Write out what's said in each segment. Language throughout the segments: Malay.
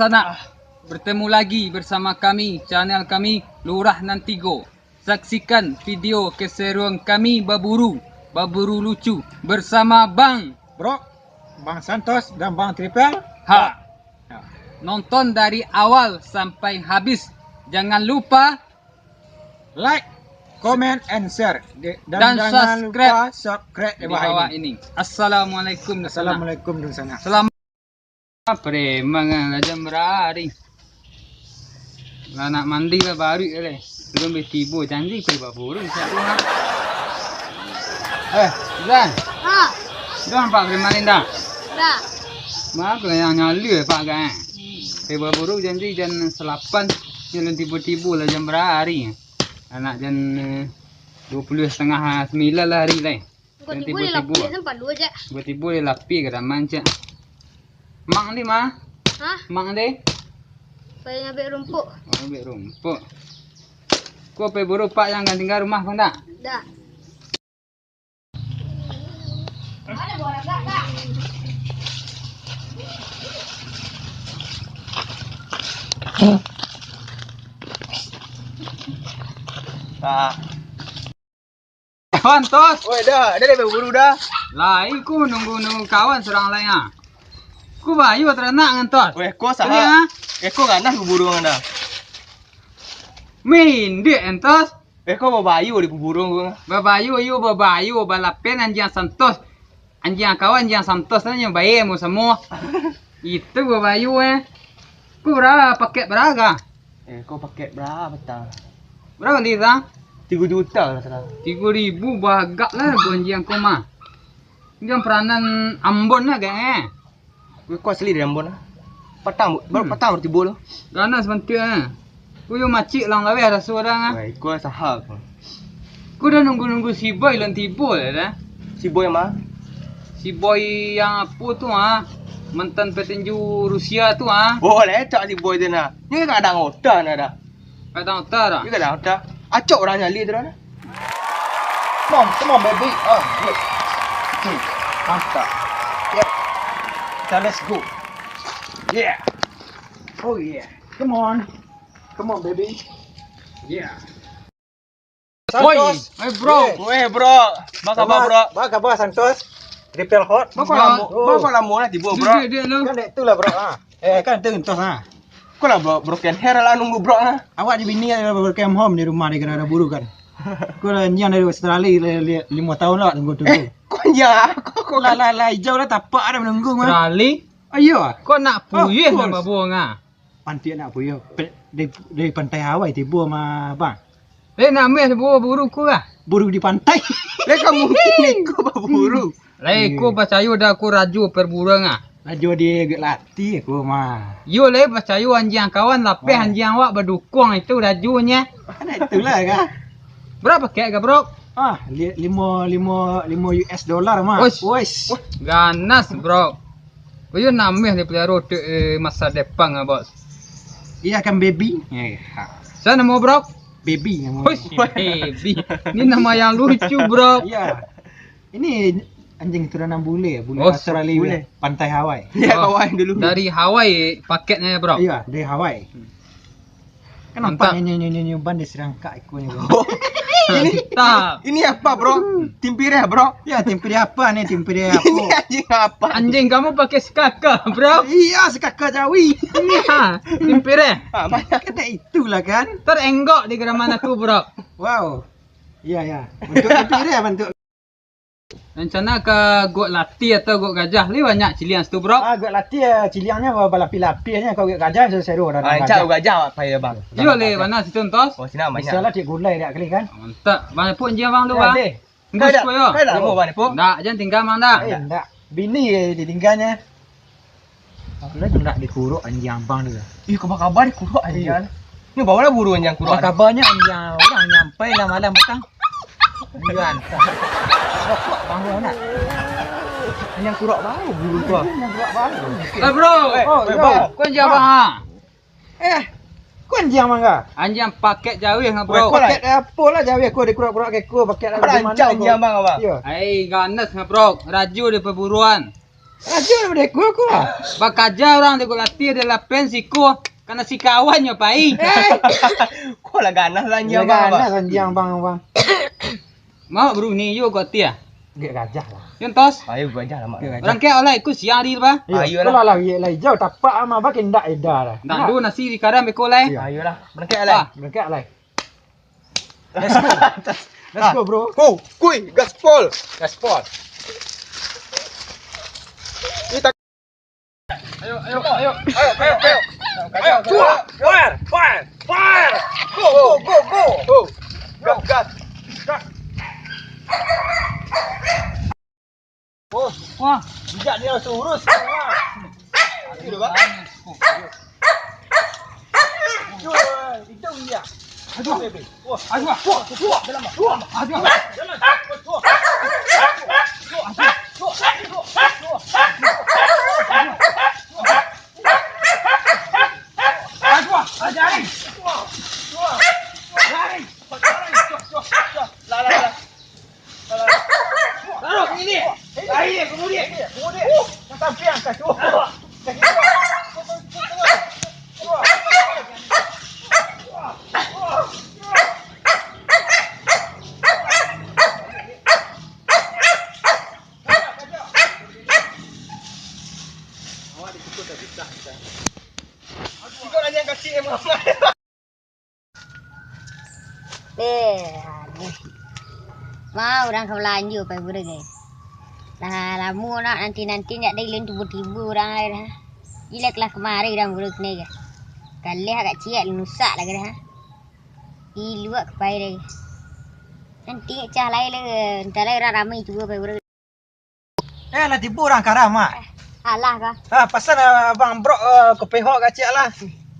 Sana bertemu lagi bersama kami, channel kami Lurah Nantigo. Saksikan video keseruan kami berburu lucu bersama Bang Santos dan Bang Triple. Nonton dari awal sampai habis. Jangan lupa like, comment, and share. Dan jangan lupa subscribe di bawah ini. Assalamualaikum. Assalamualaikum dan sana. Selamat preman jam berari. Anak mandi lah baru le. Belum bertibu cantik pe burung satu ha. Zan. Dah nampak preman dah. Dah. Maaf yang nyali pak kan. Pe burung janji jam 8 jalan tibu-tibu lah jam berari. Anak jam 20.30 9 lah hari le. Kau tibu dia lapis sempat dua je. Tibu dia lapis ke dalam cak. Mak ni mah? Hah? Mak ni? Saya ambil rumput. Oh, ambil rumput. Kau pergi buru pak yang akan tinggal rumah kau tak? Dah. Kawan tos. Woi dah berburu dah. Lah, aku nunggu kawan serang lain ah. Ku bayu teranak ngantos. Weh, kau salah. Kau ganas berburu anda. Main dia entos. Kau babayu di berburu. Babayu balapen anjing Santos. Anjing kawan anjing Santos nanya bayi mu semua. Itu babayu Ku berapa paket berapa? Kau paket berapa betul? Berapa dia tak? 3 juta lah salah. 3.000 bagak lah tu anjing kau mah. Dia peranan Ambon lah kan Kau asli dari Ambon lah. Petang baru tiba tu. Ganas bentuk Ku yo macik lang lawe ada seorang Weh, kau sahak. Ku dah nunggu si boy lan tiba dah. Si boy mah? Si boy yang apa tu mantan petinju Rusia tu Boleh cak si boy tu nak. Ni kadang otak nak dah. Kadang utara. Ni kadang otak. Acok orang nyali tu dah. Come on baby. Good. Mantap. Yeah. So let's go. Yeah. Oh yeah. Come on baby. Yeah. Santos. Bro. Bro. Baka bro. Baka Santos. Triple hot. Baka lamo lah tiba bro. Dia lu. Kan itu lah bro. Kan itu entos Kau lah broken hair lah nunggu bro Awak di bini lah broken home di rumah dia kena ada buru kan. Kau lah nyian dari Australia 5 tahun lah tunggu. Kau nyian aku. Lah hijau lah tapak ada menunggu mah. Australia. Ayo Kau nak puyuh nama buang Pantai nak puyuh. Dari pantai Hawaii tiba mah bang. Nak ambil buah buru ku lah. Buru di pantai. Kamu mungkin kau berburu. Ku percaya dah aku raju perburuan Laju dia latih aku mah. Yo percaya anjing kawan lapis anjing awak berdukung itu rajunya. Ada itulah kan. Berapa kek ke bro? 5 US dollar mah. Wes. Ganas bro. Kau nameh di pelihara masa depan bos. Iya kan baby. Saya nama bro? Baby nama. Baby. Ini nama yang lucu bro. Iya. Ini Anjing turunan bule, bule Oh, Australia, bule. pantai Hawaii. Ya Oh, kawan dulu. Dari Hawaii paketnya bro. Iya, dari Hawaii. Kan Mantap. nampaknya nyonya ban di serangka ikunya. Mantap. Ini apa bro? Timpirnya bro? Ya, temperi apa nih? Temperi apa? Ini anjing apa? Anjing kamu pakai skaka bro. Iya, sekaka Jawi. Iya, timpirnya. Ah, banyak. Kena itulah kan. Terenggok di geraman aku bro. Wow. Iya, ya. Bentuk temperi ya, bentuk. Rencana ke gok lati atau gok gajah li banyak cilian situ bro. Ah, gak latih ya, ciliangnya balapi-lapinya kau gajah seru dah. Cak gajah apa ya bang? Yo le mana situ entos. Oh sini banyak. Misalnya dia gulai dia kali kan. Mantap. Banyak pun dia bang tu Ya, bang. deh. Enggak Kau suka yo. dah mau bang pun? Enggak, jangan tinggal mang dah. Enggak. Bini ditinggalnya. Lah enggak dikuruk anjing bang tu. Ih kabar-kabar di kuruk aja. Ini bawa lah buru yang kuruk. Apa kabarnya anjing orang nyampai lah malam petang. Anjing. Rokok bang dia nak. Yang kuruk baru buru tu. Yang kuruk baru. Eh bro. Oh, Eh, iya. bang. Kau jawab bang. Kau anjing mangga. Anjing paket jauh ngah Weh, bro. kau Paket apa lah jawi aku dikuruk-kuruk ke aku paket Kau rancang dia bang abang. Iya. Ai ganas ngah bro. Raju di perburuan. Aja pada aku lah. Bakaja orang di lati adalah pensiku. Karena si kawannya pai. Kau lah ganas lah Dia anjing bang abang. ganas anjing bang. Mau bro ni yo kau tia. Gak gajah lah. Yontos. Ayo gajah lah mak. Orang kaya oleh ikut siang di ba. Ayo Ayolah lah, lah jauh tapak ama bakin dak eda lah. Dan dulu nasi di kadang beko lai. Ayo lah. Berangkat lah. Mereka lah. Let's go. Let's go bro. Oh, kuy, gaspol. Gaspol. Ayo ayo ayo. Fire, fire, fire. Go, go, go, go. Go, gas. Oh, Wah. bijak dia urus. Itu bang. Itu dia. Aduh. Baby. Aduh. Aduh. Ikut lagi yang kecil emang. Mau orang kau lanjut pai buru ke. Nah, lamu nak nanti nak dailin tiba-tiba orang lain ha. Ilaklah kemari orang buru ni ke. Kalih agak ciat nusak lah ke ha. Iluak pai lagi. Nanti cah lain lagi. Entar lagi orang ramai juga pai buru. Lah tipu orang karam mak. Alah kah? Pasal abang bro kepehok kacik lah.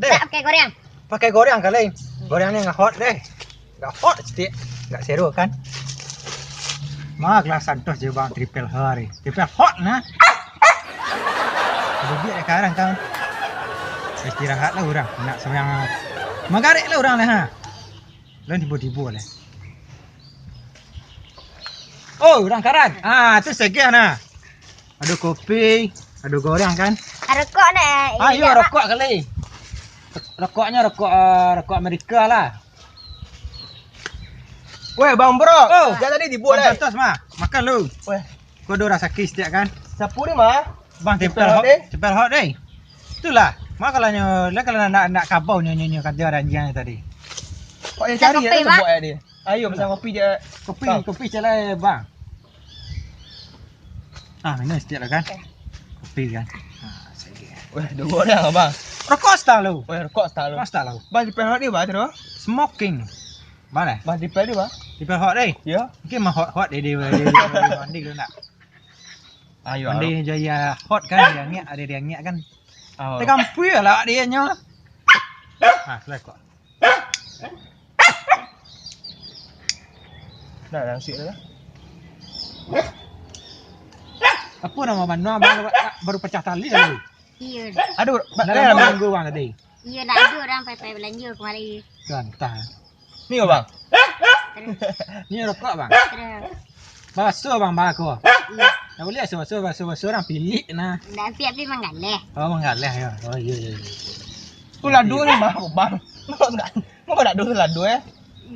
Deh, Tak pakai goreng. pakai goreng kali. Goreng ni enggak hot deh. Enggak hot sikit. Enggak seru kan? Mak lah santos je bang triple hari. Triple hot nah. Ada dia sekarang kan. Istirahat lah orang. Nak semayang magarik lah orang lah ha. Lain tiba-tiba lah. Oh, orang karan. Tu sekian nah. Ada kopi, ada goreng kan? Rokok nak. Ayo rokok kali. Rokoknya rokok Amerika lah. Weh, bang bro. Oh. Dia tadi dibuat dah. Pantas mah. Makan lu. Weh, Kau ada rasa sakit setiap kan? sapu ni mah. Bang Tempel tempel hot hot. deh. Tempel hot deh. Itulah. Mak kalau nak kabau nyonya kata ranjang tadi. Kau yang Pesan cari kopi, ya Mak. buat dia. Ayo pesan kopi dia. Kopi celai bang. Minum setiap lah kan? Kopi kan? Saya. Weh, dua orang abang. Rokok style lu. Weh, rokok style. Rokok style lu. Bang di pelhot dia bah tu. Smoking. Mana? Bang di pel dia bah. Tempel hot deh. Ya. Mungkin mah hot dia mandi lu nak. Ayo. Mandi jaya hot kan ada yang ngiak kan. Oh. Tegampu lah dia nya. Selesai kok. Dah langsung dah. Apa nama mana baru pecah tali lu. Iya. Aduh, Dalam minggu bang tadi. Iya nak ada orang pai belanja kemari. Gantah. ni bang. Ni rokok bang. Terus. Basuh bang baku. Iya. Tak boleh basuh orang pilih nah. Dah api mengaleh. Oh mengalah ya. Oh iya iya. Tu ladu ni mah bang. Mau nak dulu ladu eh.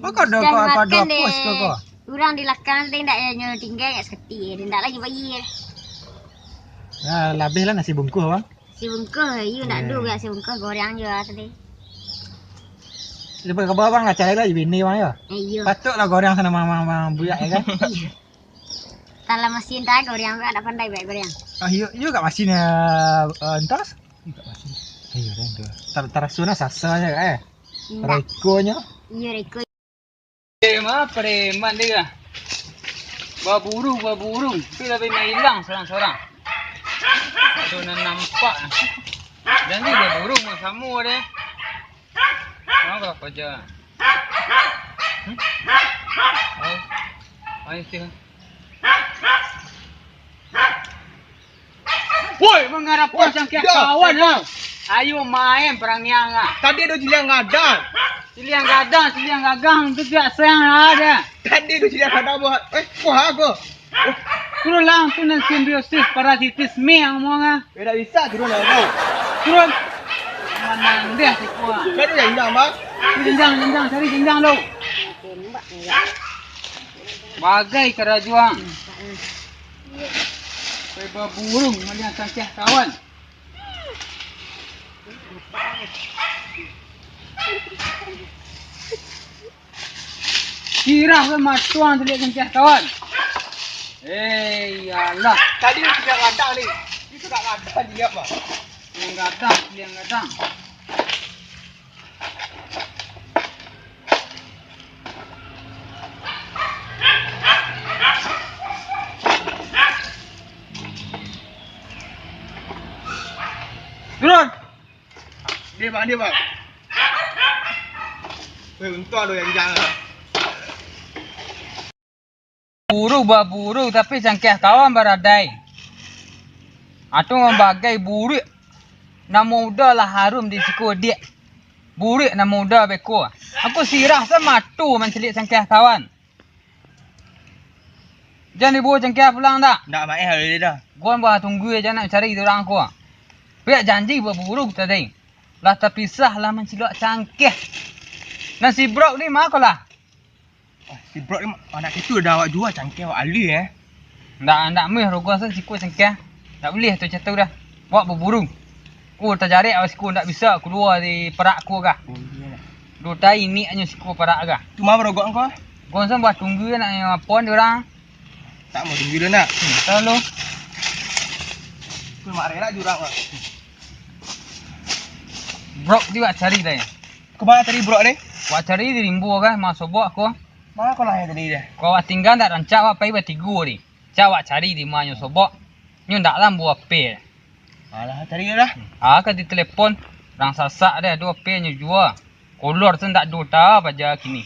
Kau ada Dan makan pos kau. Orang di lakang tidak yang tinggal kat seketi. Dia tak lagi bagi. Nah, lebih lah nasi bungkus bang. Si bungkus, you nak dua kat si bungkus goreng je tadi. Lepas kau bang nak cari lagi bini bang ya. Ayo. Patutlah goreng sana mang buyak ya kan. Kalau mesin tak goreng ada pandai baik goreng. Ah you kat masin entas. You kat masin. Ayo dah tu. Tarasuna sasa aja eh. Rekonya. Iya reko. Preman dia. Baburu. Tapi lebih hilang seorang-seorang. Ada nak nampak. Jangan baburu sama dia. Apa kerja? Ayo sih. Woi, mengharap pasang kawan lah. Ayo main perang yang ah. Tadi ada jiliang gadang. Siliang gagang tu tidak sayang ada. Tadi ada jiliang gadang buat. Wah aku. Turun lang tu nan simbiosis parasitis me ang mga. Tak bisa turun lah kau. Turun. Manang dia si kuah. Kau tu yang bang. Jenjang, cari jenjang lo. Tembak ni. Bagai kerajuang. Peba burung melihat cangkeh kawan. Kirah ke matuan tu lihat cangkeh kawan. Yalah. Tadi ada jiliang gadang ni. Itu tak gadang dia bang. Siliang gadang. Turun. Dia bang. Untung ada yang jangan. Buru tapi cangkeh kawan beradai. Atau membagai buruk. Nama muda lah harum di siku dia. Buruk nama muda beko. Aku sirah sama tu mencelik cangkeh kawan. Jangan dibawa cangkeh pulang tak? Tak main hari dah. Gua bah tunggu aja nak cari orang aku. Pihak janji berburu tadi. Lah terpisah lah menceluk cangkeh. Nasi brok ni mak lah. Si bro ni anak itu dah awak jual cangkeh awak ali eh. Ndak meh rogo sen siku cangkeh. Tak boleh tu catu dah. Buat berburu. Ku terjarik awak siku ndak bisa keluar di perak ku kah. Oh iya. Dua tai ni hanya siku perak kah. Tu mah berogok kau. Gua sen buat tunggu nak yang pon orang. Tak mau tunggu dah nak. Tahu lu. Tu mak rela jurang kau. Brok juga cari dah. Kau mana tadi bro ni? Wak cari di rimbu kah masuk bok aku. Mana kau lahir tadi dia? Kau awak tinggal tak rancak awak pergi bertiga ni. Cak awak cari di mana sobok. Nyu ndak lah buat pe. Alah cari dah. Ka di telefon rang sasak dia 2 pe nyu jual. Kolor sen tak dota baja kini.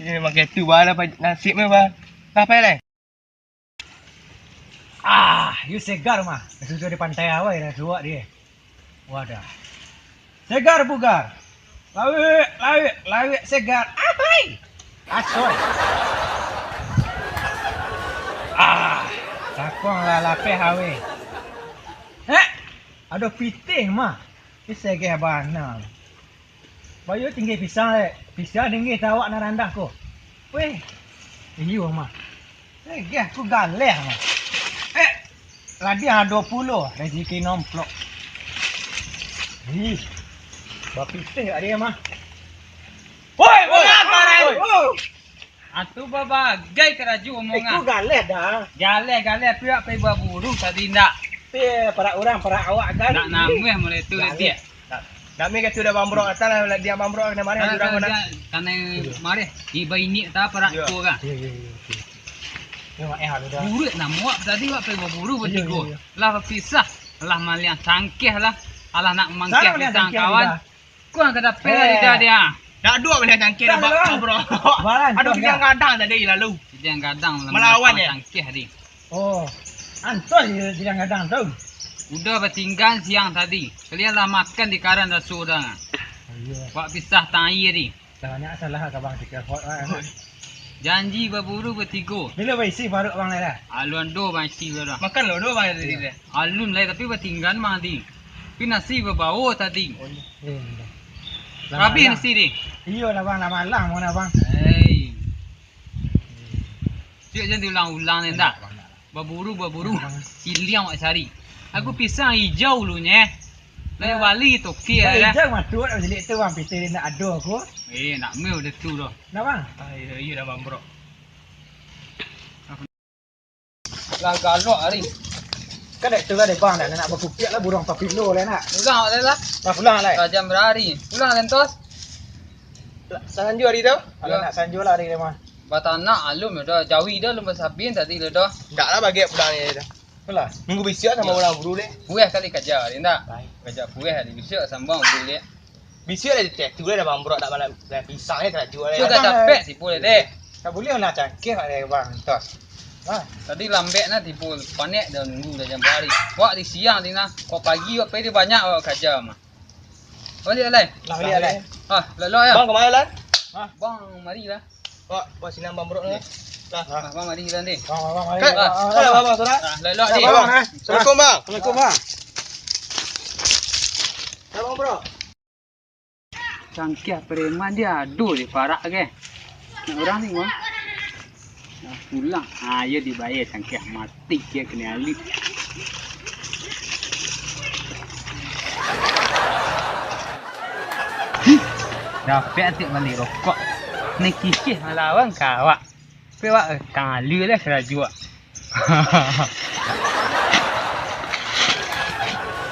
Ini memang gitu bala nasib me bal. Tak apa lai. You segar mah. Sudah di pantai awal dah suak dia. Wadah. Segar bugar. Lawik segar. Ahai. Asoy. Takong lah lapeh hawe. Ada pitih mah. Ini segar bana. Bayu tinggi pisang le. Pisang tinggi tawak nak randah ko. Weh. Iyo mah. Segar ku galeh mah. Ladiah 20 rezeki nomplok. Ih. Bapitih dia mah. Woi, apa rai? Atu bagai keraju Aku omongan. galeh dah. Gale pihak pergi berburu tadi ndak. Tapi para orang para awak kan. Nak nameh mulai tu dia. Kami kata sudah bambrok atas lah dia bambrok kena mana jurang mana. Karena mari iba ini tak para Ya. tu kan. Ya. Tengok halu dah. Buru nak muak tadi wak pergi berburu bertiga. Ya. Lah berpisah. Lah malian cangkeh lah. Alah nak mangkeh Sana malian pisang cangkeh kawan. dah. Kau nak kata lidah dia. Dah dua boleh cangkir dah bambrok. Balan, Ada tuan, yang gadang tadi lalu. Dia gadang lah Melawan ya? cangkeh tadi. Oh. Antos dia jangan gadang tu. Udah bertinggal siang tadi. Kalian lah makan di karan dah sudah. Ya. Wak pisah tangi tadi. Banyak salah ke bang sikit hot kan. Janji berburu bertiga. Bila baisi baru bang lai dah. Alun do masih dah. Makan lo dua bang tadi dia. Alun lai tapi bertinggal mandi. Tapi nasi berbau tadi. Habis nasi ni. Iya lah bang, lama lang mana bang. Hei. Cik jangan diulang-ulang ni tak. Berburu. Hiliang nak cari. Aku pisang hijau lu nye. Lai wali tu kia dah. Jangan matut jadi tu bang piti nak ado aku. Nak mel dah tu dah. Nah bang. Iya dah bang bro. Lang galak hari. Kan dah tu kan dah bang dah nak berkupiak lah burung 4 kilo lah nak. Ulang dah lah. Dah pulang lah. Dah jam berhari. Ulang lentos. Sanju hari tu? Kalau nak sanjul lah hari ni mah. Batana alum dah jawi dah lumba sabin tadi le dah. Tak lah bagi pulang ni dah. Pula. Nunggu bisik sama orang buru ni. Pueh kali kerja ni tak. Kerja pueh hari besok sambang dulu le. Bisik dah tu dah bang bro tak malam pisang ni tak jual Cuk dah. dah capek si boleh deh. Tak boleh nak cangkir ada bang tos. Tadi lambek na tipu panek dah nunggu dah jam berhari. Wak di siang ni na. Kau pagi wak pergi banyak wak kerja mah. Balik alai. Lah balik alai. Lelah ya. Bang ke mana lan? Bang mari lah. Wak sini bang bro ni. Bang mari lah ni. Bang mari. Kan bang saudara. Lelah ni. Assalamualaikum bang. Assalamualaikum bang. Bang bro. Cangkih preman dia aduh di parak ke. Nak orang ni bang. Dah pulang. Ya dibayar cangkih mati dia kena alih. Dapat atik balik rokok. Ni kisih melawan kawak. Pewak kali lah serajua.